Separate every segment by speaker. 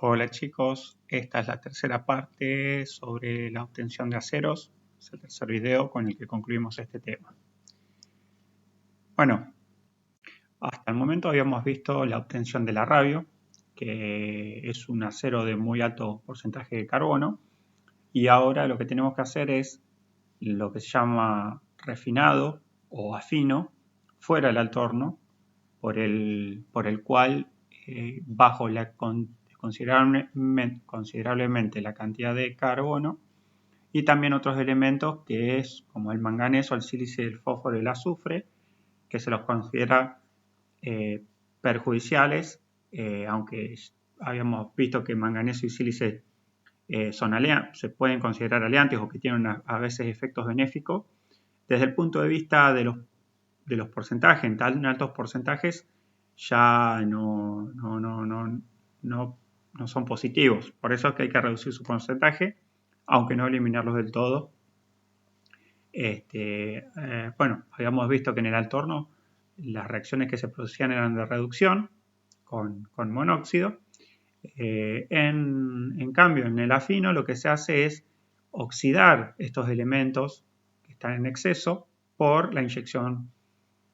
Speaker 1: Hola chicos, esta es la tercera parte sobre la obtención de aceros. Es el tercer video con el que concluimos este tema. Bueno, hasta el momento habíamos visto la obtención del arrabio, que es un acero de muy alto porcentaje de carbono, y ahora lo que tenemos que hacer es lo que se llama refinado o afino fuera del alto horno, por el cual bajo considerablemente la cantidad de carbono y también otros elementos que es como el manganeso, el sílice, el fósforo y el azufre, que se los considera perjudiciales, aunque habíamos visto que manganeso y sílice se pueden considerar aleantes o que tienen a veces efectos benéficos. Desde el punto de vista de los porcentajes, en tan altos porcentajes ya no son positivos. Por eso es que hay que reducir su porcentaje, aunque no eliminarlos del todo. Bueno, habíamos visto que en el alto horno las reacciones que se producían eran de reducción con monóxido. En cambio, en el afino lo que se hace es oxidar estos elementos que están en exceso por la inyección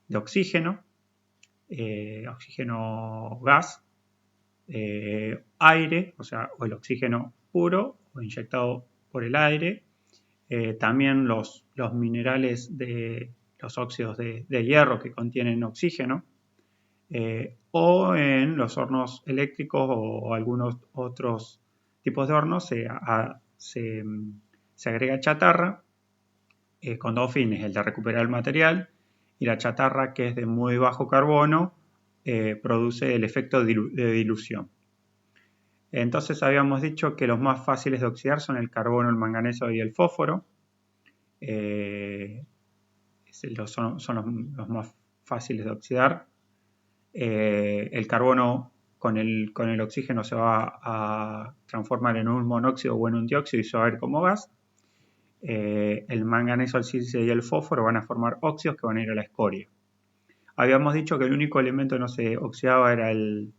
Speaker 1: de oxígeno, oxígeno gas, aire, o el oxígeno puro o inyectado por el aire, también los minerales de los óxidos de hierro que contienen oxígeno, o en los hornos eléctricos o algunos otros tipos de hornos se agrega chatarra con dos fines, el de recuperar el material, y la chatarra, que es de muy bajo carbono, produce el efecto de dilución. Entonces habíamos dicho que los más fáciles de oxidar son el carbono, el manganeso y el fósforo. Son los más fáciles de oxidar. El carbono con el oxígeno se va a transformar en un monóxido o en un dióxido y se va a ver como gas. El manganeso, el sílice y el fósforo van a formar óxidos que van a ir a la escoria. Habíamos dicho que el único elemento que no se oxidaba era el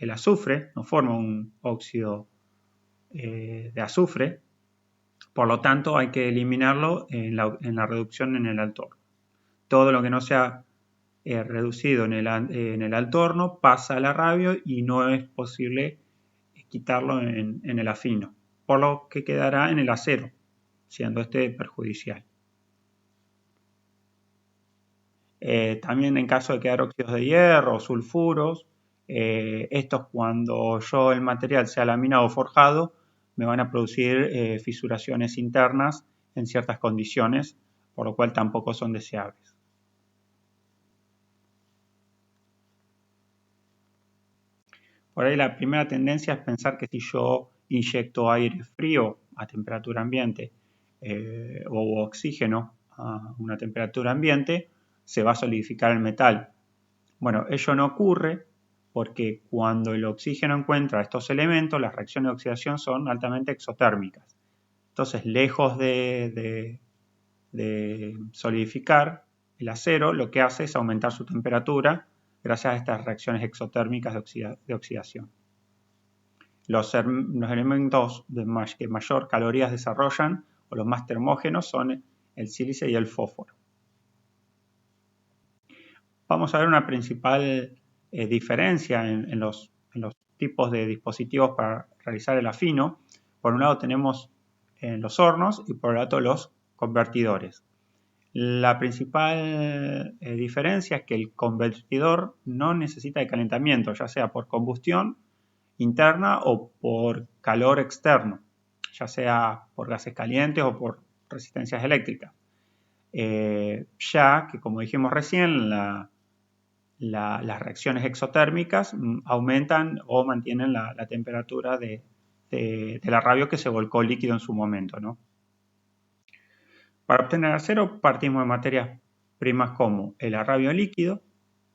Speaker 1: azufre, no forma un óxido de azufre, por lo tanto hay que eliminarlo en la reducción en el alto horno. Todo lo que no sea reducido en el alto horno pasa al arrabio y no es posible quitarlo en el afino, por lo que quedará en el acero, siendo este perjudicial. También en caso de quedar óxidos de hierro o sulfuros, estos cuando el material sea laminado o forjado, me van a producir fisuraciones internas en ciertas condiciones, por lo cual tampoco son deseables. Por ahí la primera tendencia es pensar que si yo inyecto aire frío a temperatura ambiente o oxígeno a una temperatura ambiente, se va a solidificar el metal. Bueno, ello no ocurre porque cuando el oxígeno encuentra estos elementos, las reacciones de oxidación son altamente exotérmicas. Entonces, lejos de solidificar el acero, lo que hace es aumentar su temperatura gracias a estas reacciones exotérmicas de oxidación. Los elementos que mayor calorías desarrollan o los más termógenos son el sílice y el fósforo. Vamos a ver una principal diferencia en los tipos de dispositivos para realizar el afino. Por un lado tenemos los hornos y por el otro los convertidores. La principal diferencia es que el convertidor no necesita de calentamiento, ya sea por combustión interna o por calor externo, ya sea por gases calientes o por resistencias eléctricas. Ya que, como dijimos recién, las reacciones exotérmicas aumentan o mantienen la temperatura del arrabio que se volcó líquido en su momento, ¿no? Para obtener acero partimos de materias primas como el arrabio líquido,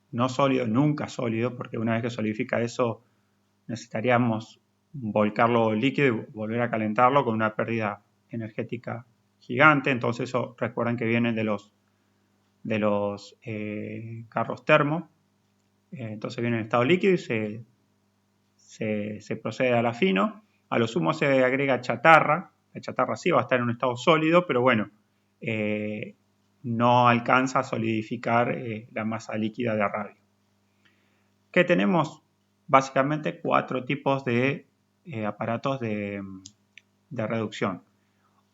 Speaker 1: no sólido, nunca sólido, porque una vez que solidifica eso necesitaríamos volcarlo líquido y volver a calentarlo con una pérdida energética gigante. Entonces eso recuerden que viene de los carros termo. Entonces viene en estado líquido y se procede al afino. A lo sumo se agrega chatarra. La chatarra sí va a estar en un estado sólido, pero bueno, no alcanza a solidificar la masa líquida de arrabio. ¿Qué tenemos? Básicamente 4 tipos de aparatos de reducción.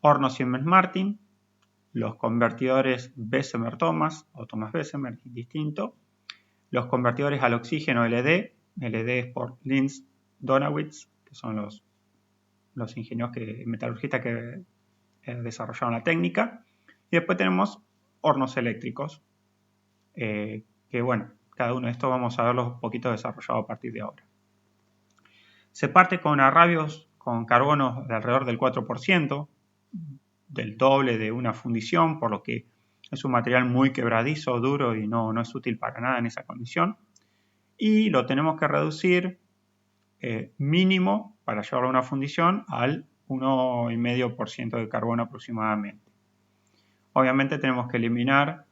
Speaker 1: Horno Siemens-Martin, los convertidores Bessemer-Thomas o Thomas-Bessemer, distinto, los convertidores al oxígeno LD, LD es por Linz Donawitz, que son los ingenieros metalurgistas que desarrollaron la técnica, y después tenemos hornos eléctricos, que bueno, cada uno de estos vamos a verlos un poquito desarrollados a partir de ahora. Se parte con arrabios con carbono de alrededor del 4%, del doble de una fundición, por lo que es un material muy quebradizo, duro y no es útil para nada en esa condición. Y lo tenemos que reducir mínimo para llevarlo a una fundición al 1,5% de carbono aproximadamente. Obviamente tenemos que eliminar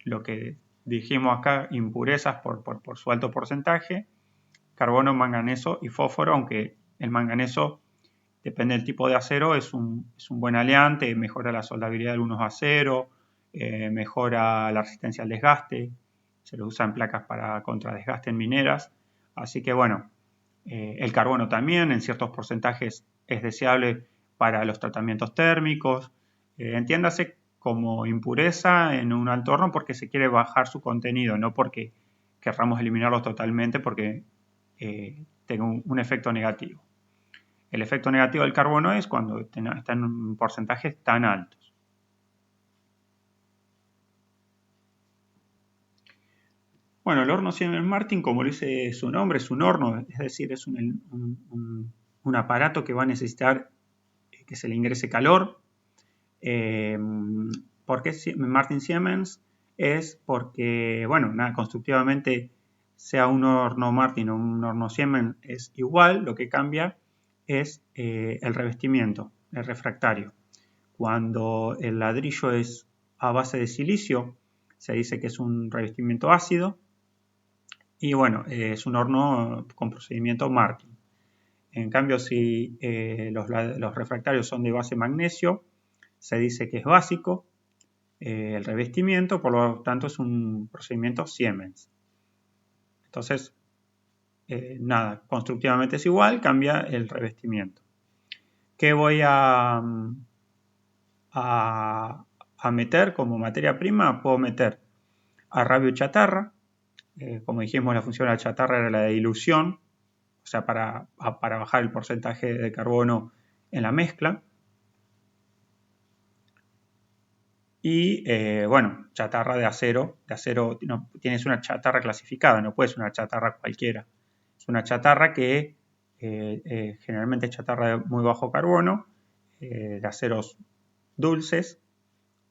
Speaker 1: lo que dijimos acá, impurezas por su alto porcentaje, carbono, manganeso y fósforo, aunque el manganeso, depende del tipo de acero, es un buen aliante, mejora la soldabilidad de algunos aceros, mejora la resistencia al desgaste, se lo usa en placas para contradesgaste en mineras, así que bueno, el carbono también en ciertos porcentajes es deseable para los tratamientos térmicos, entiéndase como impureza en un alto horno porque se quiere bajar su contenido, no porque querramos eliminarlo totalmente porque tenga un efecto negativo. El efecto negativo del carbono es cuando está en porcentajes tan altos. Bueno, el horno Siemens-Martin, como lo dice su nombre, es un horno, es decir, es un aparato que va a necesitar que se le ingrese calor. ¿Por qué Martin Siemens? Es porque, bueno, constructivamente, sea un horno Martin o un horno Siemens, es igual, lo que cambia es el revestimiento, el refractario. Cuando el ladrillo es a base de silicio, se dice que es un revestimiento ácido y bueno, es un horno con procedimiento Martin. En cambio, si los refractarios son de base magnesio, se dice que es básico el revestimiento, por lo tanto es un procedimiento Siemens. Entonces, nada, constructivamente es igual, cambia el revestimiento. ¿Qué voy a meter como materia prima? Puedo meter arrabio chatarra. Como dijimos, la función de la chatarra era la de dilución, o sea, para bajar el porcentaje de carbono en la mezcla. Y bueno, chatarra de acero no, tienes una chatarra clasificada, no puedes una chatarra cualquiera. Es una chatarra que generalmente es chatarra de muy bajo carbono, de aceros dulces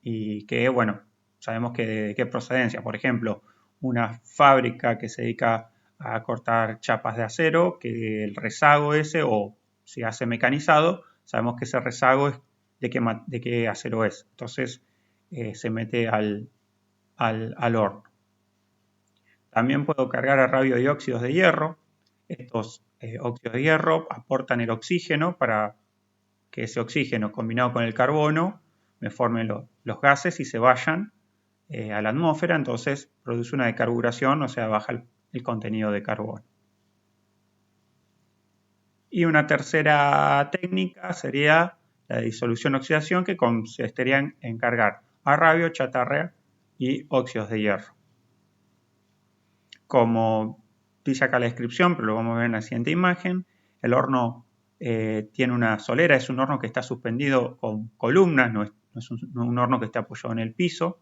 Speaker 1: y que, bueno, sabemos que de qué procedencia. Por ejemplo, una fábrica que se dedica a cortar chapas de acero, que el rezago ese, o si hace mecanizado, sabemos que ese rezago es de qué acero es. Entonces, se mete al horno. También puedo cargar arrabio y óxidos de hierro. Estos óxidos de hierro aportan el oxígeno para que ese oxígeno combinado con el carbono me formen los gases y se vayan a la atmósfera, entonces produce una decarburación, o sea, baja el contenido de carbono. Y una tercera técnica sería la disolución-oxidación, que consistiría en cargar arrabio, chatarra y óxidos de hierro. Como dice acá la descripción, pero lo vamos a ver en la siguiente imagen, el horno tiene una solera, es un horno que está suspendido con columnas, no es un horno que esté apoyado en el piso,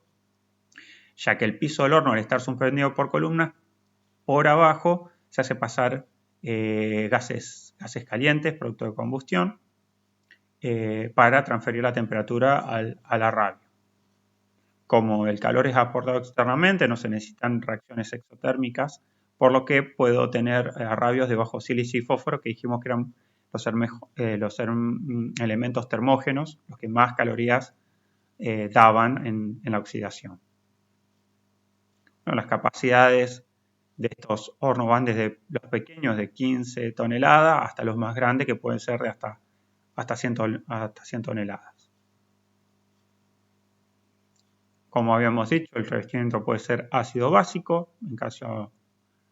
Speaker 1: ya que el piso del horno, al estar suspendido por columnas, por abajo se hace pasar gases calientes, producto de combustión, para transferir la temperatura al arrabio. Como el calor es aportado externamente, no se necesitan reacciones exotérmicas, por lo que puedo tener arrabios de bajo silicio y fósforo, que dijimos que eran los elementos termógenos, los que más calorías daban en la oxidación. Bueno, las capacidades de estos hornos van desde los pequeños de 15 toneladas hasta los más grandes que pueden ser de hasta 100 toneladas. Como habíamos dicho, el revestimiento puede ser ácido básico, en caso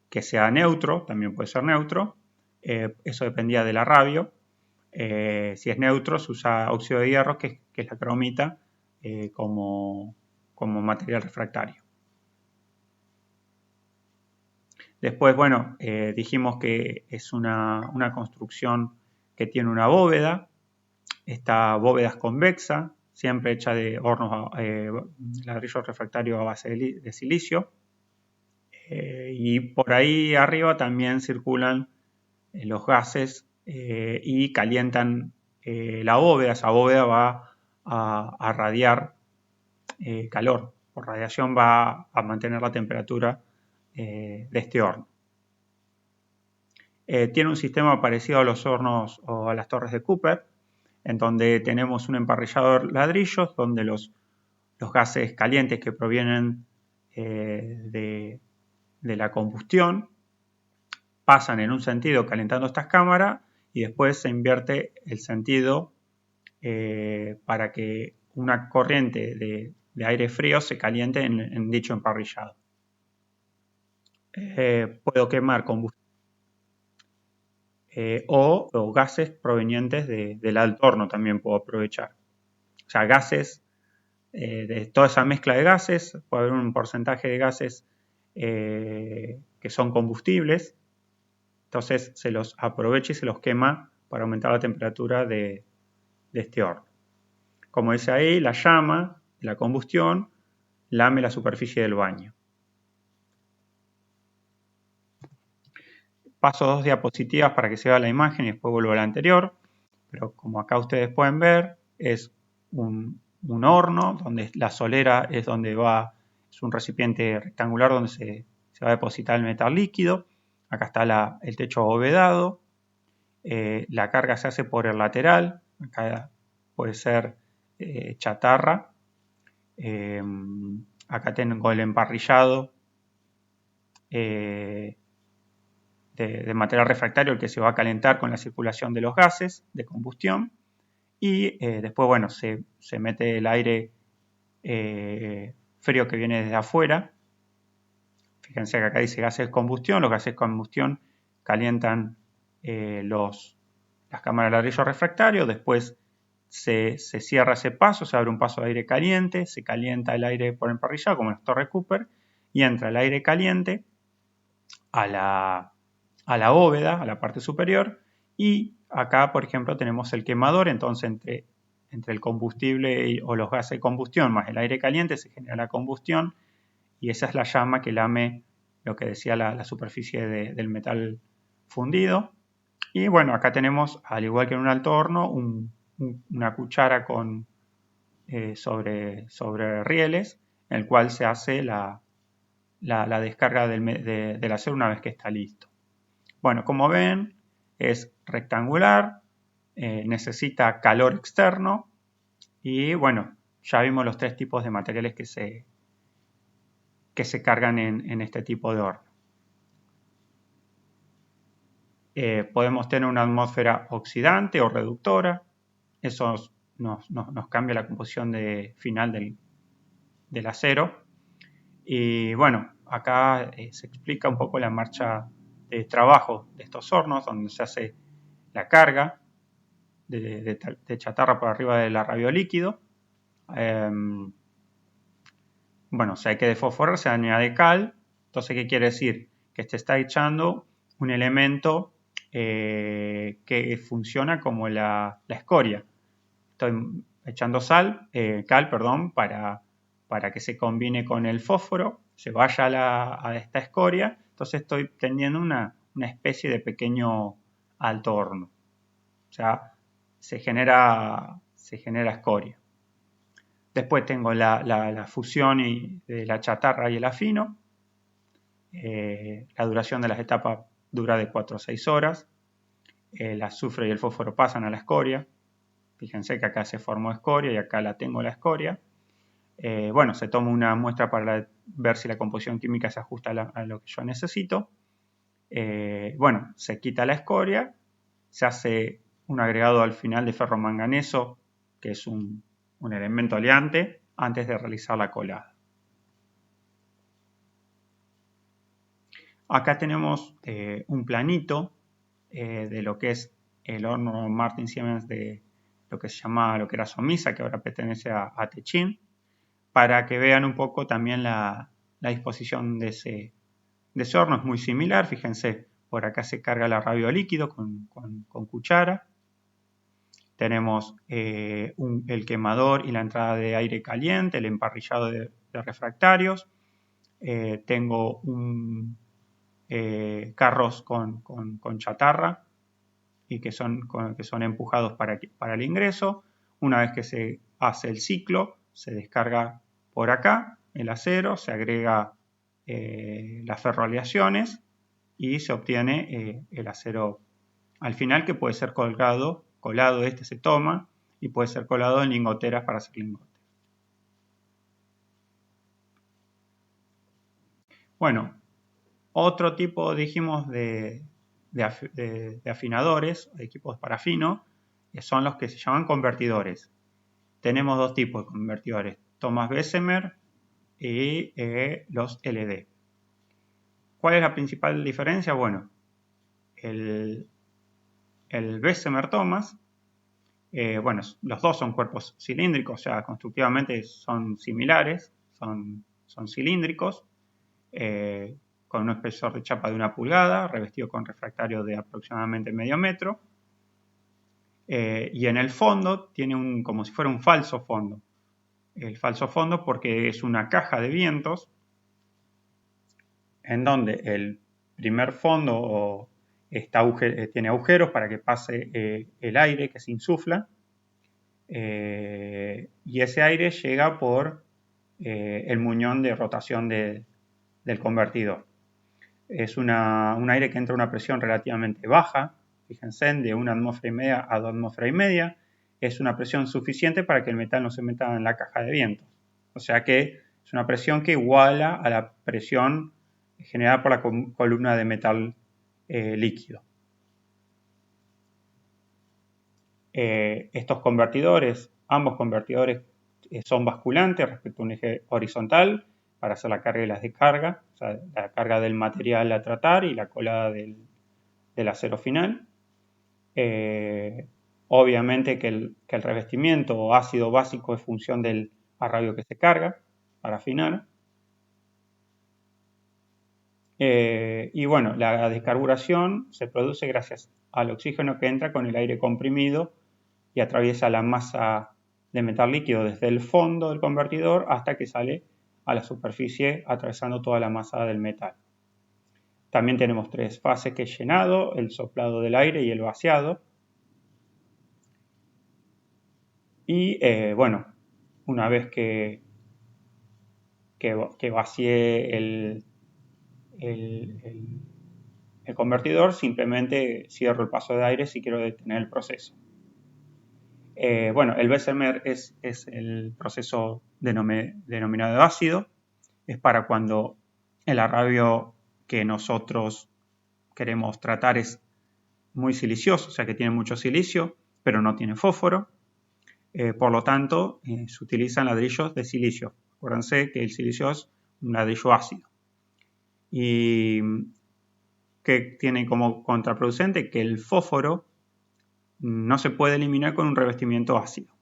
Speaker 1: que sea neutro, también puede ser neutro. Eso dependía de la rabio. Si es neutro, se usa óxido de hierro, que es la cromita, como material refractario. Después, bueno, dijimos que es una construcción que tiene una bóveda. Esta bóveda es convexa, siempre hecha de hornos, ladrillos refractarios a base de silicio. Y por ahí arriba también circulan los gases y calientan la bóveda. Esa bóveda va a radiar calor. Por radiación va a mantener la temperatura de este horno. Tiene un sistema parecido a los hornos o a las torres de Cooper, en donde tenemos un emparrillador ladrillos, donde los gases calientes que provienen de la combustión pasan en un sentido calentando estas cámaras y después se invierte el sentido para que una corriente de aire frío se caliente en dicho emparrillado. Puedo quemar combustible o gases provenientes del alto horno también puedo aprovechar. O sea, gases, de toda esa mezcla de gases, puede haber un porcentaje de gases que son combustibles, entonces se los aprovecha y se los quema para aumentar la temperatura de este horno. Como dice ahí, la llama de la combustión lame la superficie del baño. Paso 2 diapositivas para que se vea la imagen y después vuelvo a la anterior. Pero como acá ustedes pueden ver, es un horno donde la solera es donde va, es un recipiente rectangular donde se va a depositar el metal líquido. Acá está el techo abovedado. La carga se hace por el lateral. Acá puede ser chatarra. Acá tengo el emparrillado de material refractario, el que se va a calentar con la circulación de los gases de combustión. Y después, bueno, se mete el aire frío que viene desde afuera. Fíjense que acá dice gases de combustión. Los gases de combustión calientan las cámaras de ladrillo refractario. Después se cierra ese paso, se abre un paso de aire caliente, se calienta el aire por emparrillado, como en las torres Cooper, y entra el aire caliente a la bóveda, a la parte superior, y acá, por ejemplo, tenemos el quemador. Entonces entre el combustible o los gases de combustión más el aire caliente se genera la combustión, y esa es la llama que lame lo que decía la superficie del metal fundido. Y bueno, acá tenemos, al igual que en un alto horno, una cuchara sobre rieles, en el cual se hace la descarga del acero una vez que está listo. Bueno, como ven, es rectangular, necesita calor externo y bueno, ya vimos los tres tipos de materiales que se cargan en este tipo de horno. Podemos tener una atmósfera oxidante o reductora. Eso nos cambia la composición final del acero. Y bueno, acá se explica un poco la marcha de trabajo de estos hornos, donde se hace la carga de chatarra por arriba del arrabio líquido. Bueno, si hay que desfosforar, se añade cal. Entonces, ¿qué quiere decir? Que se está echando un elemento que funciona como la escoria. Estoy echando cal, para que se combine con el fósforo, se vaya a esta escoria. Entonces estoy teniendo una especie de pequeño alto horno. O sea, se genera escoria. Después tengo la fusión de la chatarra y el afino. La duración de las etapas dura de 4 a 6 horas. El azufre y el fósforo pasan a la escoria. Fíjense que acá se formó escoria y acá la tengo la escoria. Bueno, se toma una muestra para ver si la composición química se ajusta a lo que yo necesito. Bueno, se quita la escoria, se hace un agregado al final de ferromanganeso, que es un elemento oleante, antes de realizar la colada. Acá tenemos un planito de lo que es el horno Martin Siemens de lo que se llama, lo que era Somisa, que ahora pertenece a Techin, para que vean un poco también la disposición de ese horno. Es muy similar, fíjense, por acá se carga el arrabio líquido con cuchara. Tenemos el quemador y la entrada de aire caliente, el emparrillado de refractarios. Tengo carros con chatarra y que son empujados para el ingreso. Una vez que se hace el ciclo, se descarga por acá el acero, se agrega las ferroaleaciones y se obtiene el acero al final, que puede ser colado, este se toma y puede ser colado en lingoteras para hacer lingotes. Bueno, otro tipo, dijimos, de afinadores, de equipos para afino, son los que se llaman convertidores. Tenemos dos tipos de convertidores, Thomas Bessemer y los LD. ¿Cuál es la principal diferencia? Bueno, el Bessemer Thomas, bueno, los dos son cuerpos cilíndricos, o sea, constructivamente son similares, son cilíndricos, con un espesor de chapa de 1 pulgada, revestido con refractario de aproximadamente medio metro. Y en el fondo tiene como si fuera un falso fondo. El falso fondo porque es una caja de vientos en donde el primer fondo tiene agujeros para que pase el aire que se insufla, y ese aire llega por el muñón de rotación del convertidor. Es un aire que entra a una presión relativamente baja, fíjense, de 1 atmósfera y media a 2 atmósferas y media. Es una presión suficiente para que el metal no se meta en la caja de vientos. O sea que es una presión que iguala a la presión generada por la columna de metal líquido. Estos convertidores, ambos convertidores, son basculantes respecto a un eje horizontal para hacer la carga y la descarga, o sea, la carga del material a tratar y la colada del acero final. Obviamente que el revestimiento o ácido básico es función del arrabio que se carga para afinar. Y bueno, la descarburación se produce gracias al oxígeno que entra con el aire comprimido y atraviesa la masa de metal líquido desde el fondo del convertidor hasta que sale a la superficie atravesando toda la masa del metal. También tenemos 3 fases, que es llenado, el soplado del aire y el vaciado. Y bueno, una vez que vacié el convertidor, simplemente cierro el paso de aire si quiero detener el proceso. Bueno, el Bessemer es el proceso denominado ácido. Es para cuando el arrabio que nosotros queremos tratar es muy silicioso, o sea que tiene mucho silicio, pero no tiene fósforo. Por lo tanto, se utilizan ladrillos de silicio. Acuérdense que el silicio es un ladrillo ácido. Y que tiene como contraproducente que el fósforo no se puede eliminar con un revestimiento ácido.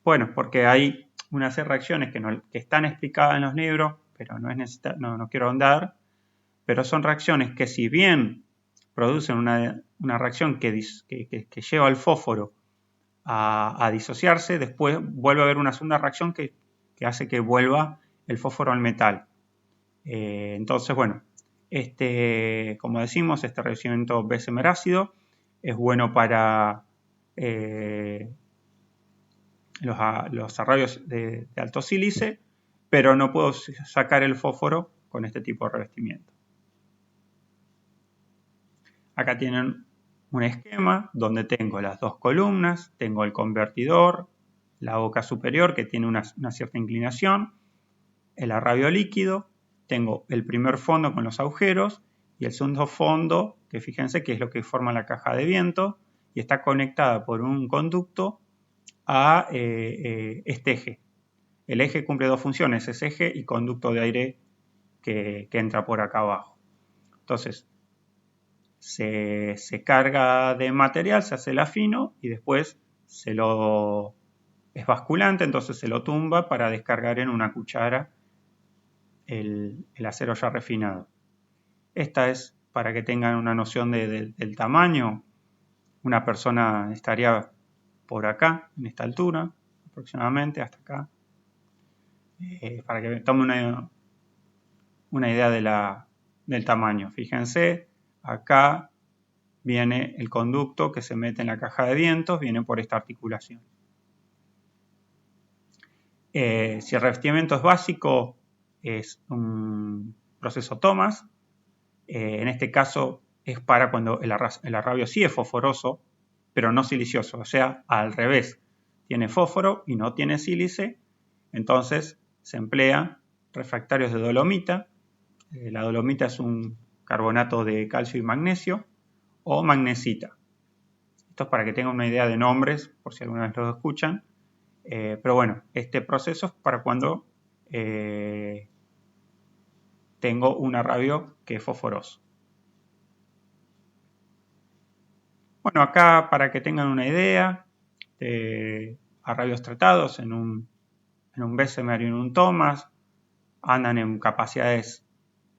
Speaker 1: Bueno, porque hay unas reacciones que están explicadas en los libros, pero no quiero ahondar, pero son reacciones que, si bien producen una reacción que lleva al fósforo a disociarse, después vuelve a haber una segunda reacción que hace que vuelva el fósforo al metal. Entonces, bueno, como decimos, este revestimiento Bessemer ácido es bueno para los arrabios de alto sílice, pero no puedo sacar el fósforo con este tipo de revestimiento. Acá tienen un esquema donde tengo las dos columnas, tengo el convertidor, la boca superior que tiene una cierta inclinación, el arrabio líquido, tengo el primer fondo con los agujeros y el segundo fondo, que fíjense que es lo que forma la caja de viento y está conectada por un conducto a este eje. El eje cumple dos funciones, es eje y conducto de aire que entra por acá abajo. Entonces, se carga de material, se hace el afino y después es basculante, entonces se lo tumba para descargar en una cuchara el acero ya refinado. Esta es para que tengan una noción del tamaño. Una persona estaría por acá, en esta altura, aproximadamente hasta acá, para que tomen una idea del tamaño. Fíjense, acá viene el conducto que se mete en la caja de vientos, viene por esta articulación. Si el revestimiento es básico, es un proceso Thomas. En este caso es para cuando el arrabio sí es fosforoso, pero no silicioso, o sea, al revés. Tiene fósforo y no tiene sílice, entonces se emplea refractarios de dolomita. La dolomita es un carbonato de calcio y magnesio, o magnesita. Esto es para que tengan una idea de nombres, por si alguna vez lo escuchan. Pero bueno, este proceso es para cuando tengo un arrabio que es fosforoso. Bueno, acá para que tengan una idea de arrabios tratados en un Bessemer y en un Thomas, andan en capacidades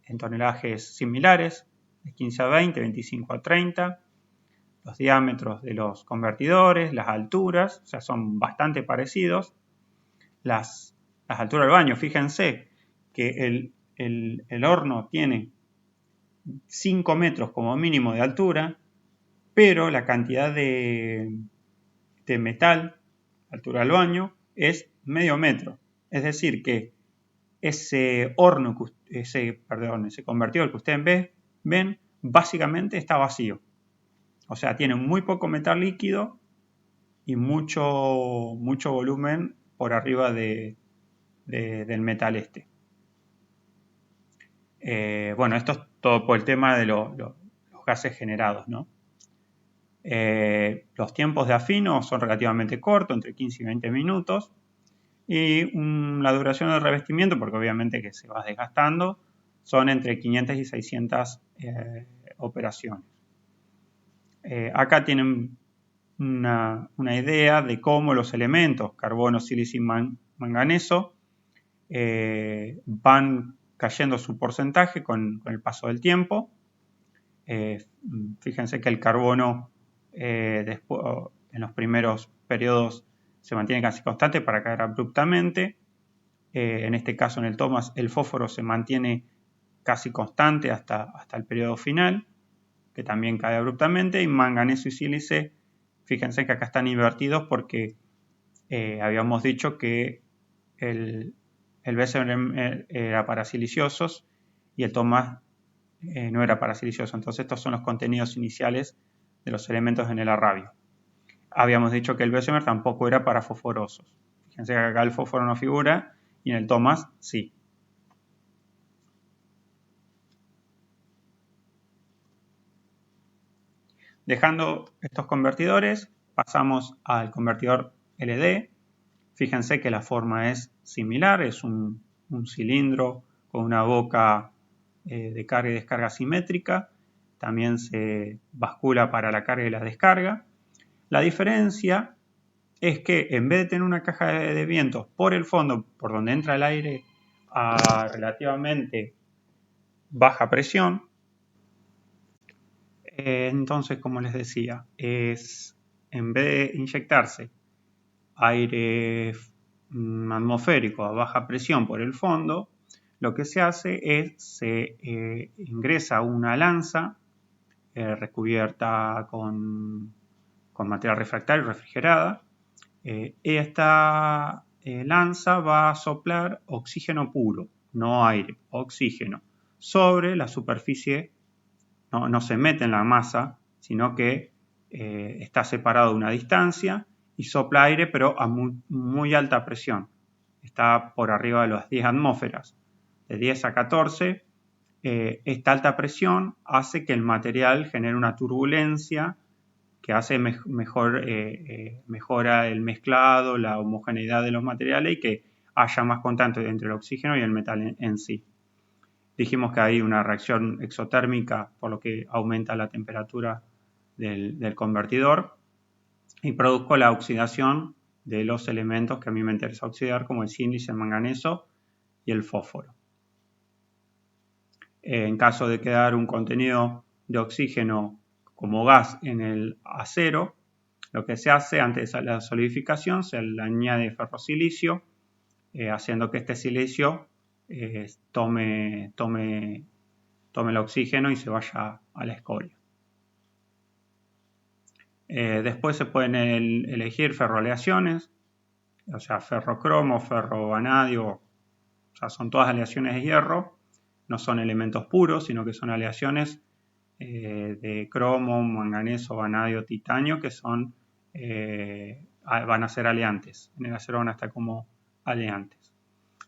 Speaker 1: en tonelajes similares, de 15 a 20, 25 a 30. Los diámetros de los convertidores, las alturas, o sea, son bastante parecidos. Las alturas del baño, fíjense que el horno tiene 5 metros como mínimo de altura, pero la cantidad de metal, altura del baño, es medio metro. Es decir, que ese horno, ese convertidor que ustedes ven, básicamente está vacío. O sea, tiene muy poco metal líquido y mucho volumen por arriba del metal este. Bueno, esto es todo por el tema de los gases generados, ¿no? Los tiempos de afino son relativamente cortos, entre 15 y 20 minutos. Y la duración del revestimiento, porque obviamente que se va desgastando, son entre 500 y 600 operaciones. Acá tienen una idea de cómo los elementos carbono, silicio y manganeso van cayendo su porcentaje con el paso del tiempo. Fíjense que el carbono después, en los primeros periodos se mantiene casi constante para caer abruptamente. En este caso, en el Thomas, el fósforo se mantiene casi constante hasta el periodo final, que también cae abruptamente, y manganeso y sílice, fíjense que acá están invertidos porque habíamos dicho que el Bessemer era para siliciosos y el Thomas no era para silicioso. Entonces estos son los contenidos iniciales de los elementos en el arrabio. Habíamos dicho que el Bessemer tampoco era para fosforosos. Fíjense que acá el fósforo no figura y en el Thomas sí. Dejando estos convertidores, pasamos al convertidor LD. Fíjense que la forma es similar, es un cilindro con una boca de carga y descarga simétrica. También se bascula para la carga y la descarga. La diferencia es que en vez de tener una caja de vientos por el fondo, por donde entra el aire a relativamente baja presión, entonces, como les decía, en vez de inyectarse aire atmosférico a baja presión por el fondo, lo que se hace es se ingresa una lanza recubierta con material refractario refrigerada. Esta lanza va a soplar oxígeno puro, no aire, oxígeno, sobre la superficie. No se mete en la masa, sino que está separado a una distancia y sopla aire, pero a muy alta presión. Está por arriba de las 10 atmósferas, de 10 a 14. Esta alta presión hace que el material genere una turbulencia que hace mejora el mezclado, la homogeneidad de los materiales y que haya más contacto entre el oxígeno y el metal en sí. Dijimos que hay una reacción exotérmica, por lo que aumenta la temperatura del convertidor y produzco la oxidación de los elementos que a mí me interesa oxidar, como el sílice, el manganeso y el fósforo. En caso de quedar un contenido de oxígeno como gas en el acero, lo que se hace antes de la solidificación, se le añade ferrosilicio, haciendo que este silicio tome el oxígeno y se vaya a la escoria. Después se pueden elegir ferroaleaciones, o sea, ferrocromo, ferrovanadio, o sea, son todas aleaciones de hierro, no son elementos puros, sino que son aleaciones de cromo, manganeso, vanadio, titanio, que son, van a ser aleantes. En el acero van a estar como aleantes.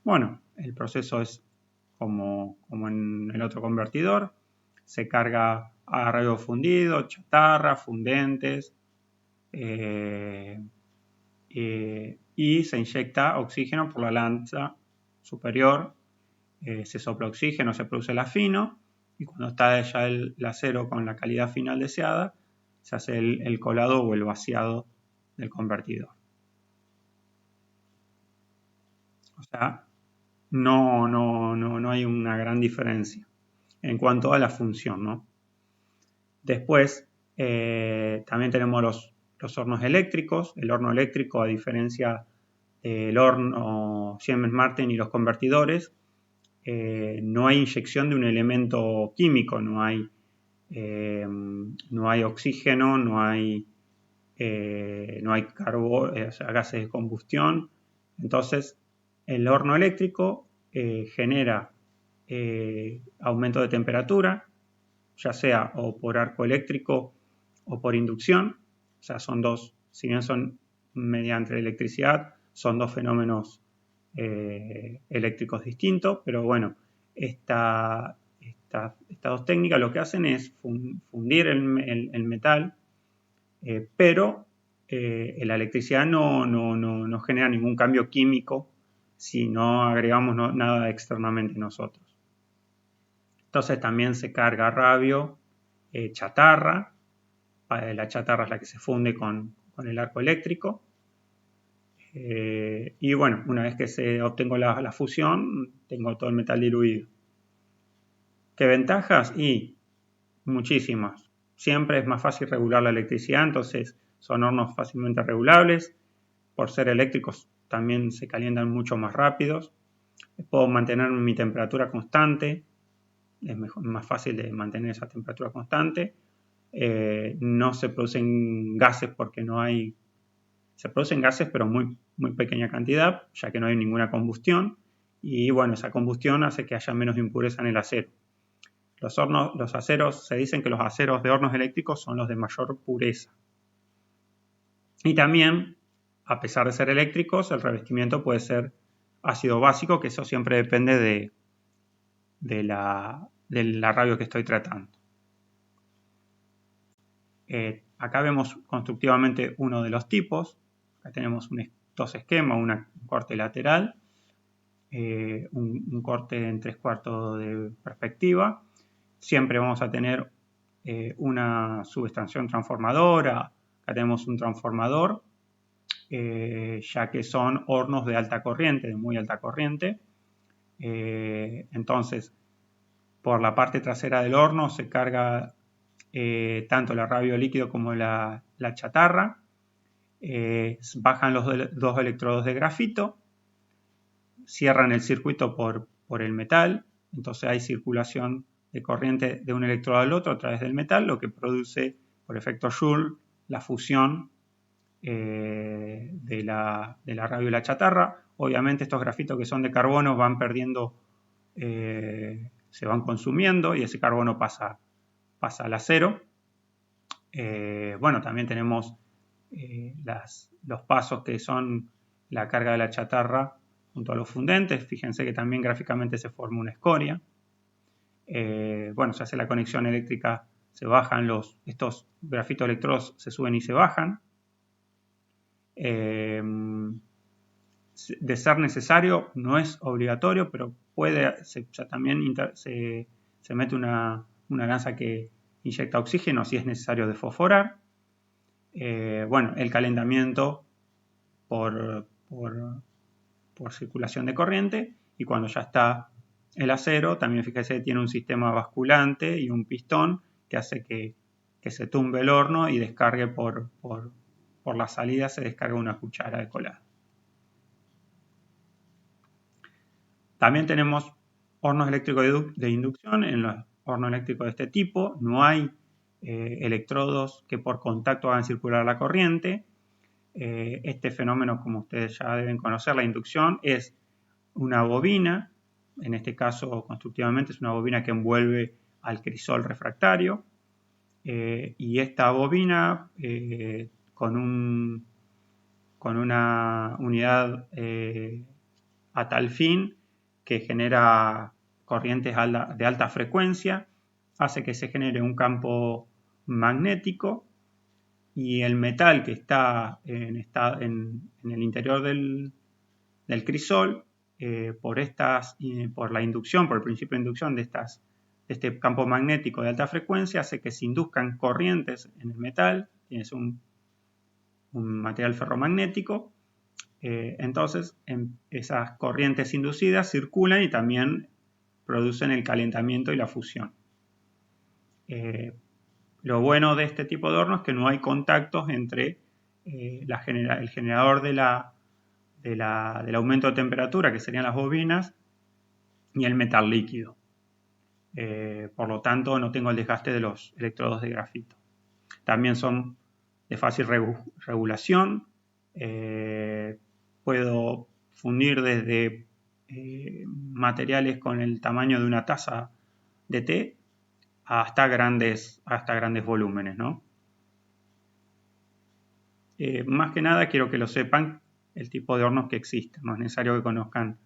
Speaker 1: Bueno, el proceso es como en el otro convertidor. Se carga a radio fundido, chatarra, fundentes, y se inyecta oxígeno por la lanza superior. Se sopla oxígeno, se produce el afino, y cuando está ya el acero con la calidad final deseada, se hace el colado o el vaciado del convertidor. O sea, no hay una gran diferencia en cuanto a la función, ¿no? Después, también tenemos los hornos eléctricos. El horno eléctrico, a diferencia del horno Siemens Martin y los convertidores, no hay inyección de un elemento químico, no hay oxígeno, no hay o sea, gases de combustión. Entonces, el horno eléctrico genera aumento de temperatura, ya sea o por arco eléctrico o por inducción. O sea, son dos, si bien son mediante electricidad, son dos fenómenos eléctricos distintos, pero bueno, estas dos técnicas lo que hacen es fundir el metal, pero la electricidad no genera ningún cambio químico si no agregamos nada externamente nosotros. Entonces también se carga radio, chatarra. La chatarra es la que se funde con el arco eléctrico. Y bueno, una vez que se obtengo la fusión, tengo todo el metal diluido. ¿Qué ventajas? Y muchísimas. Siempre es más fácil regular la electricidad, entonces son hornos fácilmente regulables. Por ser eléctricos también se calientan mucho más rápidos. Puedo mantener mi temperatura constante. Es más fácil de mantener esa temperatura constante. No se producen gases porque no hay... Se producen gases, pero muy pequeña cantidad, ya que no hay ninguna combustión. Y bueno, esa combustión hace que haya menos impureza en el acero. Los aceros, se dicen que los aceros de hornos eléctricos son los de mayor pureza. Y también, a pesar de ser eléctricos, el revestimiento puede ser ácido básico, que eso siempre depende de la radio que estoy tratando. Acá vemos constructivamente uno de los tipos. Acá tenemos dos esquemas, un corte lateral, un corte en 3/4 de perspectiva. Siempre vamos a tener una subestación transformadora. Acá tenemos un transformador, ya que son hornos de alta corriente, de muy alta corriente. Entonces, por la parte trasera del horno se carga tanto el radio líquido como la chatarra. Bajan los dos electrodos de grafito, cierran el circuito por el metal, entonces hay circulación de corriente de un electrodo al otro a través del metal, lo que produce por efecto Joule la fusión de la radio y la chatarra. Obviamente estos grafitos que son de carbono van perdiendo, se van consumiendo y ese carbono pasa al acero. Bueno, también tenemos los pasos que son la carga de la chatarra junto a los fundentes. Fíjense que también gráficamente se forma una escoria. Bueno, se hace la conexión eléctrica, se bajan estos grafitoelectrodos, se suben y se bajan. De ser necesario, no es obligatorio, pero también se mete una lanza que inyecta oxígeno si es necesario desfosforar. Bueno, el calentamiento por circulación de corriente, y cuando ya está el acero, también fíjese que tiene un sistema basculante y un pistón que hace que se tumbe el horno y descargue por la salida, se descarga una cuchara de colado. También tenemos hornos eléctricos de inducción. En los hornos eléctricos de este tipo no hay electrodos que por contacto hagan circular la corriente. Este fenómeno, como ustedes ya deben conocer, la inducción, es una bobina, en este caso constructivamente es una bobina que envuelve al crisol refractario, y esta bobina con una unidad a tal fin que genera corrientes de alta frecuencia, hace que se genere un campo magnético, y el metal que está en el interior del crisol, por la inducción, por el principio de inducción de este campo magnético de alta frecuencia, hace que se induzcan corrientes en el metal. Tienes un material ferromagnético. Entonces, esas corrientes inducidas circulan y también producen el calentamiento y la fusión. Lo bueno de este tipo de horno es que no hay contactos entre el generador del aumento de temperatura, que serían las bobinas, y el metal líquido. Por lo tanto, no tengo el desgaste de los electrodos de grafito. También son de fácil regulación. Puedo fundir desde materiales con el tamaño de una taza de té hasta grandes volúmenes, ¿no? Más que nada quiero que lo sepan el tipo de hornos que existen. No es necesario que conozcan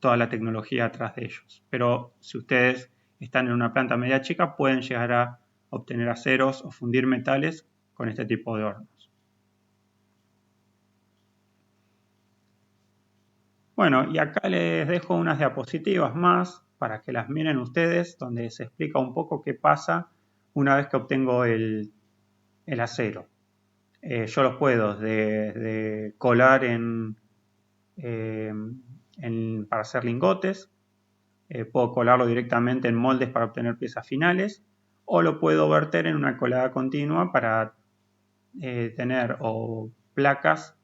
Speaker 1: toda la tecnología atrás de ellos. Pero si ustedes están en una planta media chica, pueden llegar a obtener aceros o fundir metales con este tipo de hornos. Bueno, y acá les dejo unas diapositivas más para que las miren ustedes, donde se explica un poco qué pasa una vez que obtengo el acero. Yo los puedo de colar para hacer lingotes, puedo colarlo directamente en moldes para obtener piezas finales, o lo puedo verter en una colada continua para tener o placas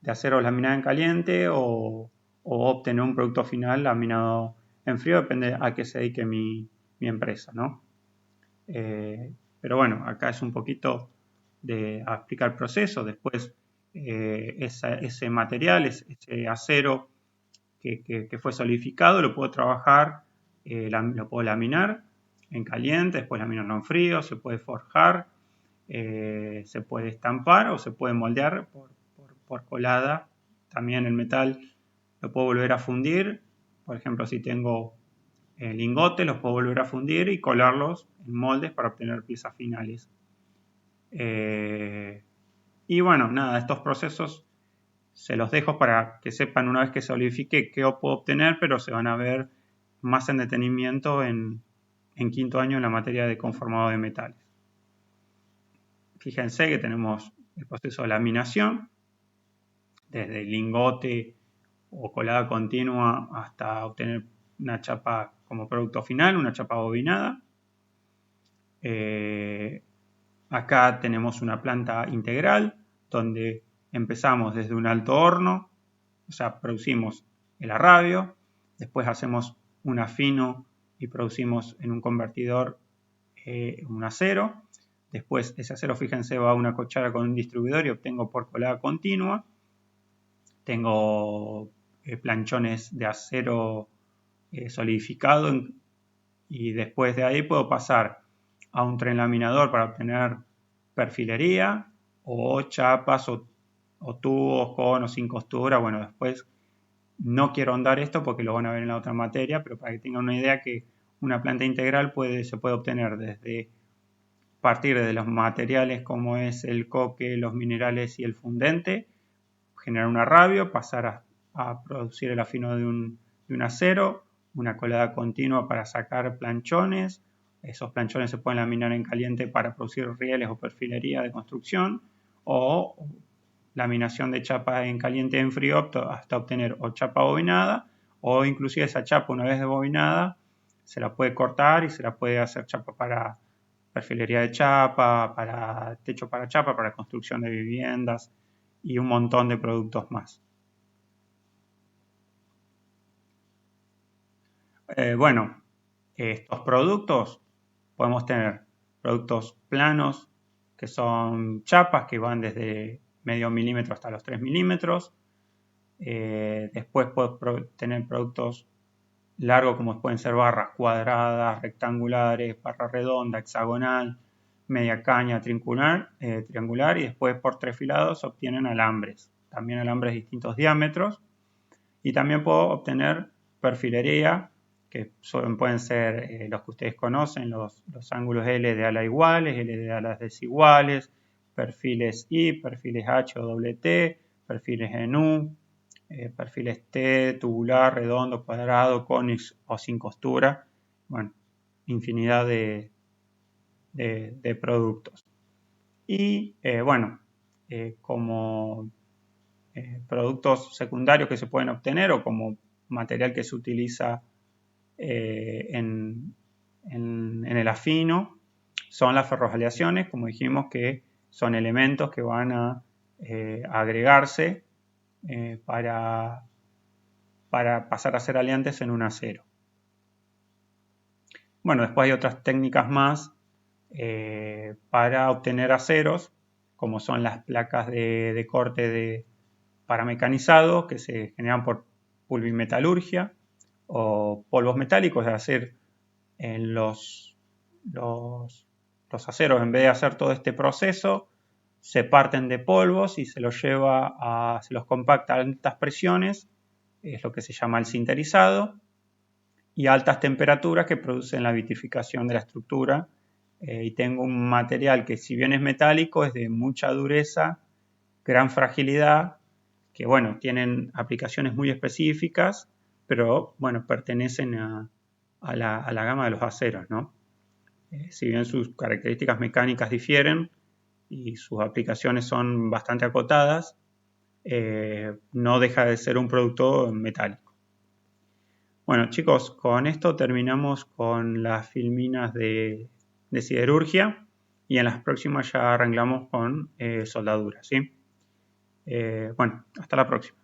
Speaker 1: de acero laminada en caliente o obtener un producto final laminado en frío, depende a qué se dedique mi empresa, ¿no? Pero bueno, acá es un poquito a explicar el proceso. Después ese material, ese acero que fue solidificado, lo puedo trabajar, lo puedo laminar en caliente, después laminarlo en frío, se puede forjar, se puede estampar o se puede moldear por colada. También el metal lo puedo volver a fundir. Por ejemplo, si tengo lingotes, los puedo volver a fundir y colarlos en moldes para obtener piezas finales. Y bueno, nada, estos procesos se los dejo para que sepan una vez que solidifique qué puedo obtener, pero se van a ver más en detenimiento en quinto año en la materia de conformado de metales. Fíjense que tenemos el proceso de laminación, desde el lingote o colada continua hasta obtener una chapa como producto final, una chapa bobinada. Acá tenemos una planta integral donde empezamos desde un alto horno, o sea, producimos el arrabio, después hacemos un afino y producimos en un convertidor un acero. Después ese acero, fíjense, va a una cuchara con un distribuidor y obtengo por colada continua. Tengo planchones de acero solidificado y después de ahí puedo pasar a un tren laminador para obtener perfilería, o chapas o tubos con o sin costura. Bueno, después no quiero ahondar esto porque lo van a ver en la otra materia, pero para que tengan una idea que una planta integral se puede obtener desde partir de los materiales como es el coque, los minerales y el fundente, generar un arrabio, pasar a producir el afino de un acero, una colada continua para sacar planchones. Esos planchones se pueden laminar en caliente para producir rieles o perfilería de construcción, o laminación de chapa en caliente y en frío hasta obtener o chapa bobinada, o inclusive esa chapa una vez bobinada se la puede cortar y se la puede hacer chapa para perfilería de chapa, para techo para chapa, para construcción de viviendas y un montón de productos más. Bueno, estos productos podemos tener productos planos, que son chapas que van desde medio milímetro hasta los 3 milímetros. Después puedo tener productos largos como pueden ser barras cuadradas, rectangulares, barra redonda, hexagonal, media caña, triangular, y después por 3 filados se obtienen alambres, también alambres de distintos diámetros. Y también puedo obtener perfilería, que pueden ser los que ustedes conocen, los ángulos L de ala iguales, L de alas desiguales, perfiles I, perfiles H o doble T, perfiles en U, perfiles T, tubular, redondo, cuadrado, cónix o sin costura. Bueno, infinidad de productos. Y bueno, como productos secundarios que se pueden obtener o como material que se utiliza en el afino son las ferrojaleaciones, como dijimos, que son elementos que van a agregarse para pasar a ser aliantes en un acero. Bueno, después hay otras técnicas más para obtener aceros, como son las placas de corte para mecanizado, que se generan por pulvimetalurgia, o polvos metálicos, es decir, en los aceros, en vez de hacer todo este proceso, se parten de polvos y se los compacta a altas presiones, es lo que se llama el sinterizado, y altas temperaturas que producen la vitrificación de la estructura. Y tengo un material que, si bien es metálico, es de mucha dureza, gran fragilidad, que bueno, tienen aplicaciones muy específicas, pero bueno, pertenecen a la gama de los aceros, ¿no? Si bien sus características mecánicas difieren y sus aplicaciones son bastante acotadas, no deja de ser un producto metálico. Bueno, chicos, con esto terminamos con las filminas de siderurgia y en las próximas ya arreglamos con soldadura, ¿sí? Bueno, hasta la próxima.